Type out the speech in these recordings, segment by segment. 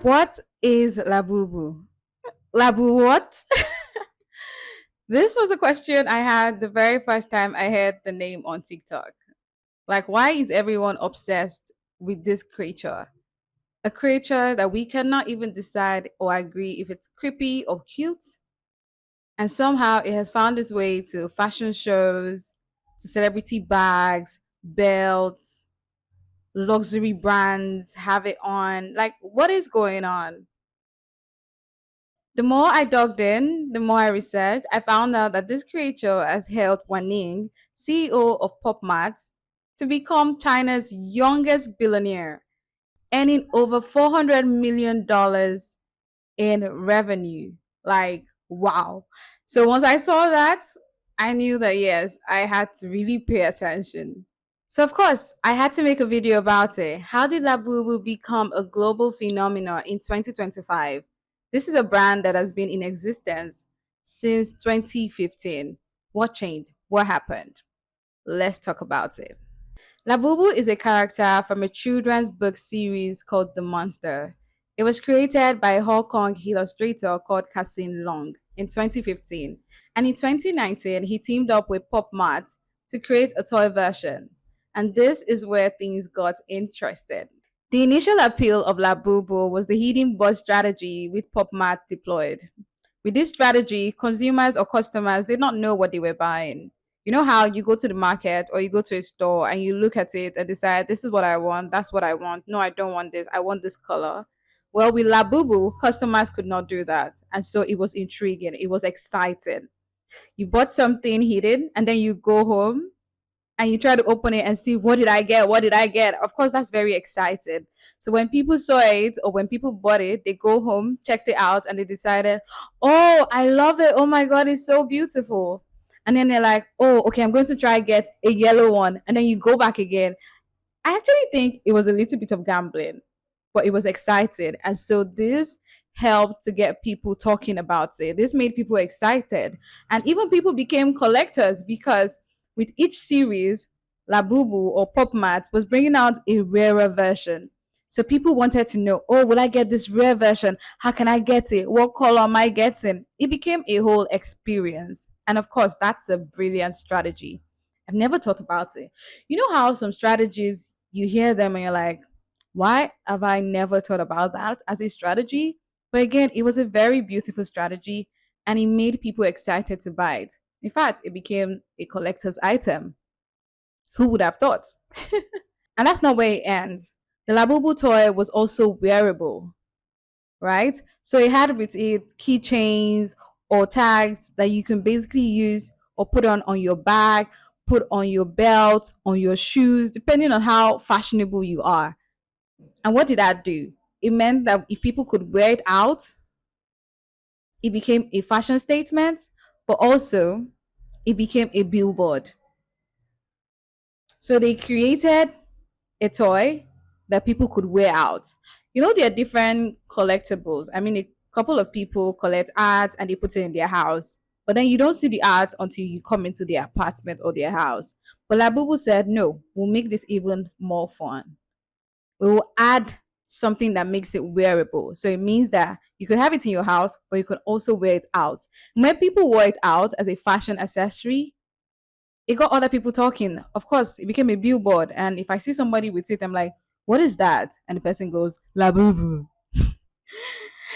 What is Labubu? Labu what? This was a question I had the very first time I heard the name on TikTok. Like, why is everyone obsessed with this creature? A creature that we cannot even decide or agree if it's creepy or cute. And somehow it has found its way to fashion shows, to celebrity bags, belts, luxury brands have it on. Like, what is going on? The more I dug in, the more I researched, I found out that this creature has helped Wan Ning, CEO of PopMart, to become China's youngest billionaire, earning over $400 million in revenue. Like, wow. So once I saw that, I knew that yes, I had to really pay attention. So of course, I had to make a video about it. How did Labubu become a global phenomenon in 2025? This is a brand that has been in existence since 2015. What changed? What happened? Let's talk about it. Labubu is a character from a children's book series called The Monster. It was created by a Hong Kong illustrator called Cassin Long in 2015. And in 2019, he teamed up with Pop Mart to create a toy version. And this is where things got interesting. The initial appeal of Labubu was the hidden buzz strategy with Pop Mart deployed. With this strategy, consumers or customers did not know what they were buying. You know how you go to the market or you go to a store and you look at it and decide, this is what I want, that's what I want. No, I don't want this. I want this color. Well, with Labubu, customers could not do that. And so it was intriguing. It was exciting. You bought something hidden and then you go home and you try to open it and see, what did I get? What did I get? Of course, that's very exciting. So when people saw it or when people bought it, they go home, checked it out, and they decided, oh, I love it. Oh my God, it's so beautiful. And then they're like, oh, okay, I'm going to try get a yellow one. And then you go back again. I actually think it was a little bit of gambling, but it was exciting. And so this helped to get people talking about it. This made people excited. And even people became collectors because with each series, Labubu or PopMat was bringing out a rarer version. So people wanted to know, oh, will I get this rare version? How can I get it? What color am I getting? It became a whole experience. And of course, that's a brilliant strategy. I've never thought about it. You know how some strategies you hear them and you're like, why have I never thought about that as a strategy? But again, it was a very beautiful strategy and it made people excited to buy it. In fact, it became a collector's item. Who would have thought? And that's not where it ends. The Labubu toy was also wearable, right? So it had with it keychains or tags that you can basically use or put on your bag, put on your belt, on your shoes, depending on how fashionable you are. And what did that do? It meant that if people could wear it out, it became a fashion statement, but also it became a billboard. So they created a toy that people could wear out. You know, there are different collectibles. I mean, a couple of people collect art and they put it in their house, but then you don't see the art until you come into their apartment or their house. But Labubu said, no, we'll make this even more fun. We will add something that makes it wearable. So it means that you could have it in your house, but you can also wear it out. When people wear it out as a fashion accessory, it got other people talking. Of course, it became a billboard. And if I see somebody with it, I'm like, what is that? And the person goes, Labubu.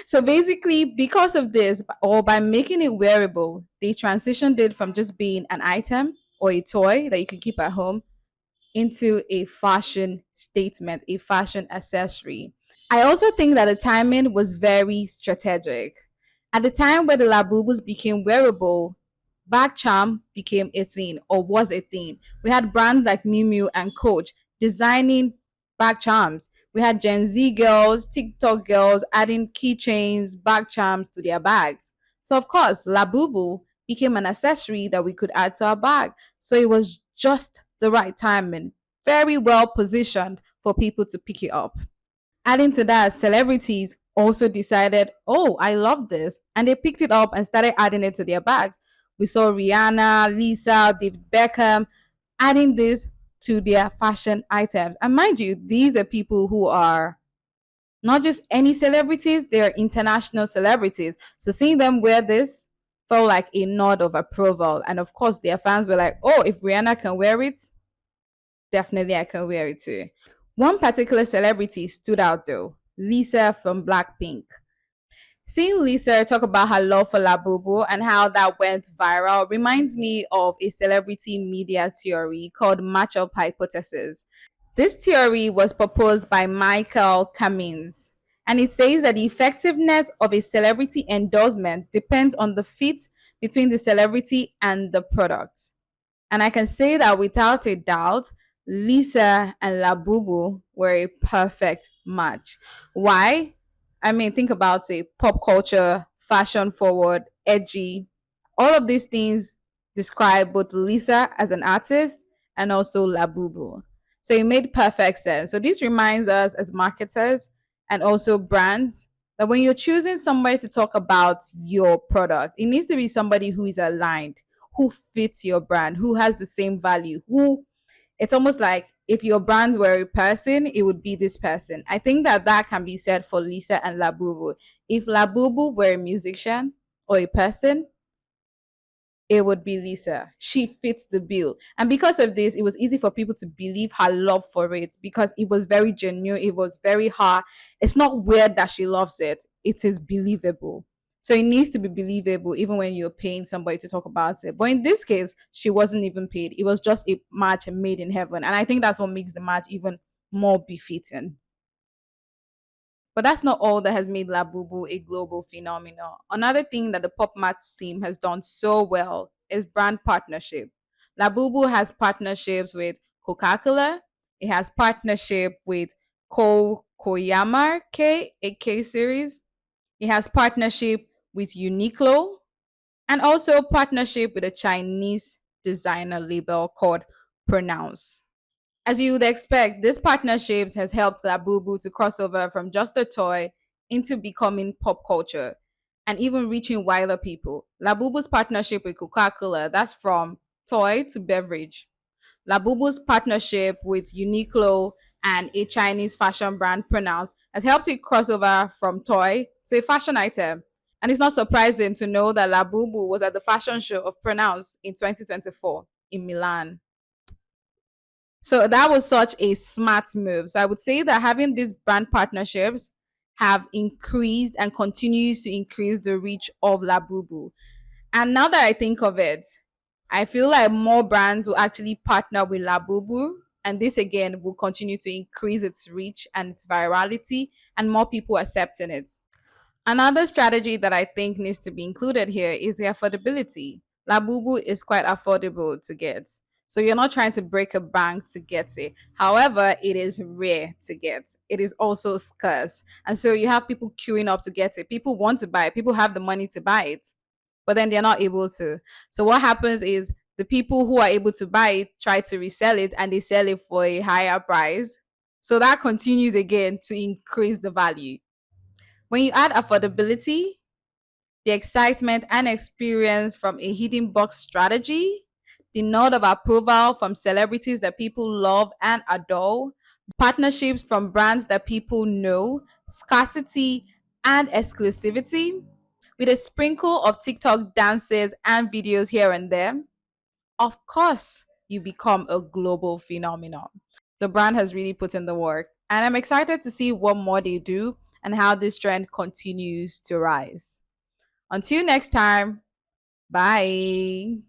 So basically, because of this, or by making it wearable, they transitioned it from just being an item or a toy that you can keep at home into a fashion statement, a fashion accessory. I also think that the timing was very strategic. At the time where the Labubus became wearable, bag charm became a thing or was a thing. We had brands like Miu Miu and Coach designing bag charms. We had Gen Z girls, TikTok girls adding keychains, bag charms to their bags. So of course, Labubu became an accessory that we could add to our bag. So it was just the right timing, very well positioned for people to pick it up. Adding to that, celebrities also decided, oh, I love this. And they picked it up and started adding it to their bags. We saw Rihanna, Lisa, David Beckham adding this to their fashion items. And mind you, these are people who are not just any celebrities, they are international celebrities. So seeing them wear this felt like a nod of approval. And of course, their fans were like, oh, if Rihanna can wear it, definitely I can wear it too. One particular celebrity stood out though, Lisa from Blackpink. Seeing Lisa talk about her love for Labubu and how that went viral reminds me of a celebrity media theory called matchup hypothesis. This theory was proposed by Michael Cummins, and it says that the effectiveness of a celebrity endorsement depends on the fit between the celebrity and the product. And I can say that without a doubt, Lisa and Labubu were a perfect match. Why? I mean, think about it, pop culture, fashion forward, edgy. All of these things describe both Lisa as an artist and also Labubu. So it made perfect sense. So this reminds us as marketers and also brands that when you're choosing somebody to talk about your product, it needs to be somebody who is aligned, who fits your brand, who has the same value, who it's almost like if your brand were a person, it would be this person. I think that that can be said for Lisa and Labubu. If Labubu were a musician or a person, it would be Lisa. She fits the bill. And because of this, it was easy for people to believe her love for it because it was very genuine. It was very hard. It's not weird that she loves it, it is believable. So it needs to be believable even when you're paying somebody to talk about it. But in this case, she wasn't even paid. It was just a match made in heaven. And I think that's what makes the match even more befitting. But that's not all that has made Labubu a global phenomenon. Another thing that the Pop Mart team has done so well is brand partnership. Labubu has partnerships with Coca-Cola. It has partnership with Koyama K, a K series. It has partnership with Uniqlo and also partnership with a Chinese designer label called Pronounce. As you would expect, this partnerships has helped Labubu to cross over from just a toy into becoming pop culture and even reaching wider people. Labubu's partnership with Coca-Cola, that's from toy to beverage. Labubu's partnership with Uniqlo and a Chinese fashion brand Pronounce has helped it cross over from toy to a fashion item. And it's not surprising to know that Labubu was at the fashion show of Pronounce in 2024 in Milan. So that was such a smart move. So I would say that having these brand partnerships have increased and continues to increase the reach of Labubu. And now that I think of it, I feel like more brands will actually partner with Labubu. And this again will continue to increase its reach and its virality and more people accepting it. Another strategy that I think needs to be included here is the affordability. Labubu is quite affordable to get. So you're not trying to break a bank to get it. However, it is rare to get. It is also scarce. And so you have people queuing up to get it. People want to buy it. People have the money to buy it, but then they're not able to. So what happens is the people who are able to buy it try to resell it and they sell it for a higher price. So that continues again to increase the value. When you add affordability, the excitement and experience from a hidden box strategy, the nod of approval from celebrities that people love and adore, partnerships from brands that people know, scarcity and exclusivity, with a sprinkle of TikTok dances and videos here and there, of course, you become a global phenomenon. The brand has really put in the work, and I'm excited to see what more they do and how this trend continues to rise. Until next time, bye.